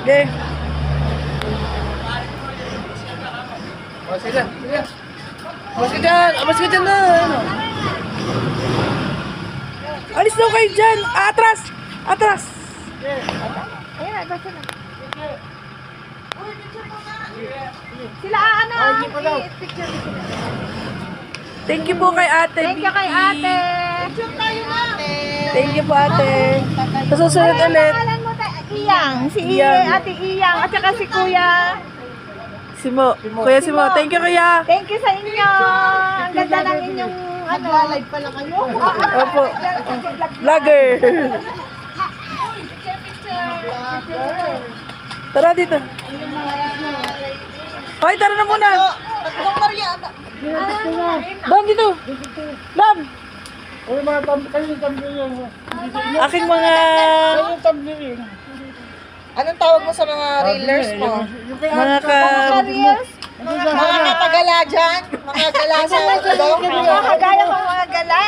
Okay. Sige. Abas ka dyan! Abas ka dyan na! Ano? Alis daw kayo dyan! Atras! Atras! Ayan, basta na. Sila ano? Picture sila. Thank you po kay ate. Thank you kay ate. Picture tayo na. Thank you po ate. Sa susunod Ano ulit. pangalan mo? Iyang. Si Iyang. ate Iyang. At saka si kuya. Simo. Kuya Simo. Thank you kuya. Thank you sa inyo. Ang ganda ng inyong ano. Live pala kayo. Opo. Vlogger. Tara dito. Hoy, tara na muna. Dam dito. Dam. Uy, mga tumbler yan. Aking mga... Yung tumbler yun. Anong tawag mo sa mga reelers mo? Mga ka... Serious? Mga katagala dyan? Mga gala sa daw? Mga kagaya ng mga gala.